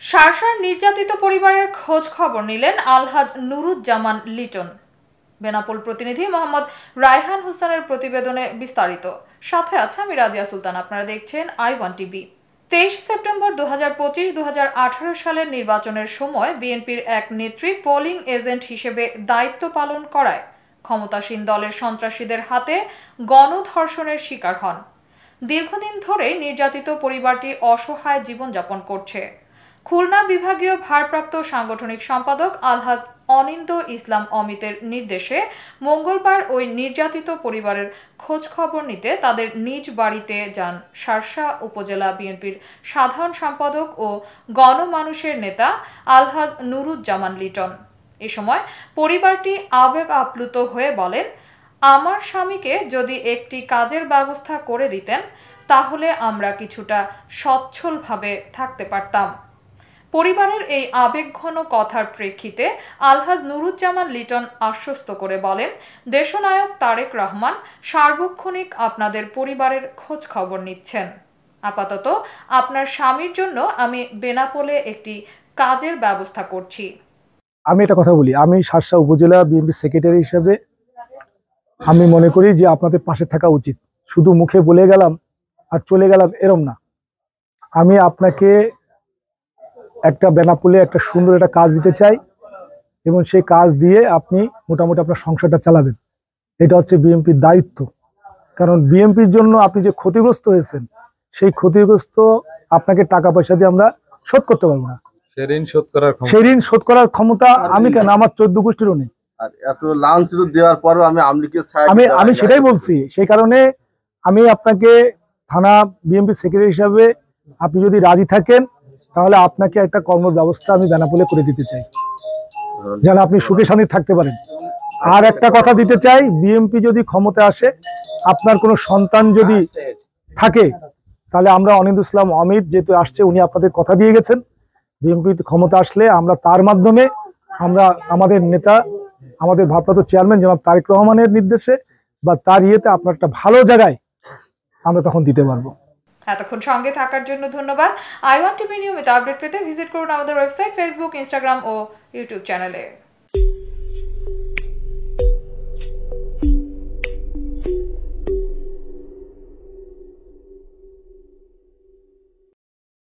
শার্শার নির্যাতিত পরিবারের খোঁজ খবর নিলেন আলহাজ নুরুজ্জামান লিটন। বেনাপোল প্রতিনিধি মোহাম্মদ রায়হান হোসেনের প্রতিবেদনে বিস্তারিত। সাথে আছে আমি রাজিয়া সুলতান। আপনারা দেখছেন I1 টিভি। 23 সেপ্টেম্বর 2025-2018 সালের নির্বাচনের সময় বিএনপির এক নেত্রী পোলিং এজেন্ট হিসেবে দায়িত্ব পালন করায় ক্ষমতাসীন দলের সন্ত্রাসীদের হাতে গণধর্ষণের শিকার হন। দীর্ঘদিন ধরে নির্যাতিত পরিবারটি অসহায় জীবনযাপন করছে। খুলনা বিভাগীয় ভারপ্রাপ্ত সাংগঠনিক সম্পাদক আলহাজ অনিন্দ ইসলাম অমিতের নির্দেশে মঙ্গলবার ওই নির্যাতিত পরিবারের খোঁজ খবর নিতে তাদের নিজ বাড়িতে যান শার্শা উপজেলা বিএনপির সাধারণ সম্পাদক ও গণমানুষের নেতা আলহাজ নুরুজ্জামান লিটন। এ সময় পরিবারটি আবেগ আপ্লুত হয়ে বলেন, আমার স্বামীকে যদি একটি কাজের ব্যবস্থা করে দিতেন তাহলে আমরা কিছুটা সচ্ছলভাবে থাকতে পারতাম। পরিবারের এই আবেগঘন কথার প্রেক্ষিতে আলহাজ নুরুজ্জামান লিটন আশ্বস্ত করে বলেন, দেশনায়ক তারেক রহমান সার্বক্ষণিক আপনাদের পরিবারের খোঁজ খবর নিচ্ছেন। আপাতত আপনার স্বামীর জন্য আমি বেনাপোলে একটি কাজের ব্যবস্থা করছি। আমি একটা কথা বলি, আমি শার্শা উপজেলা বিএনপি সেক্রেটারি হিসেবে আমি মনে করি যে আপনাদের পাশে থাকা উচিত। শুধু মুখে বলে গেলাম আর চলে গেলাম এরম না। আমি আপনাকে একটা বেনাপোলে একটা সুন্দর একটা কাজ দিতে চাই এবং সেই কাজ দিয়ে আপনি মোটামুটি আপনার সংসারটা চালাবেন। এটা হচ্ছে বিএনপির দায়িত্ব। কারণ বিএনপির জন্য আপনি যে ক্ষতিগ্রস্ত হয়েছেন সেই ক্ষতিগ্রস্ত আপনাকে টাকা পয়সা দিয়ে আমরা শোধ করতে পারবো না। সেই ঋণ শোধ করার ক্ষমতা আমি কেন, আমার 14 গোষ্ঠীরও নেই। আমি সেটাই বলছি। সেই কারণে আমি আপনাকে থানা বিএনপি সেক্রেটারি হিসাবে আপনি যদি রাজি থাকেন তাহলে আপনাকে একটা কর্ম ব্যবস্থা আমি বেনাপোলে করে দিতে চাই, যেন আপনি সুখে শান্তি থাকতে পারেন। আর একটা কথা দিতে চাই, বিএনপি যদি ক্ষমতা আসে, আপনার কোনো সন্তান যদি থাকে তাহলে আমরা অনিন্দ ইসলাম অমিত যেহেতু আসছে, উনি আপনাদের কথা দিয়ে গেছেন, বিএনপি ক্ষমতা আসলে আমরা তার মাধ্যমে আমরা আমাদের নেতা আমাদের ভারপ্রাপ্ত চেয়ারম্যান জনাব তারেক রহমানের নির্দেশে বা তার ইয়েতে আপনার একটা ভালো জায়গায় আমরা তখন দিতে পারবো। এতক্ষণ সঙ্গে থাকার জন্য ধন্যবাদ। I1 টিভি নিয়মিত আপডেট পেতে ভিজিট করুন আমাদের ওয়েবসাইট, ফেসবুক, ইনস্টাগ্রাম ও ইউটিউব চ্যানেলে।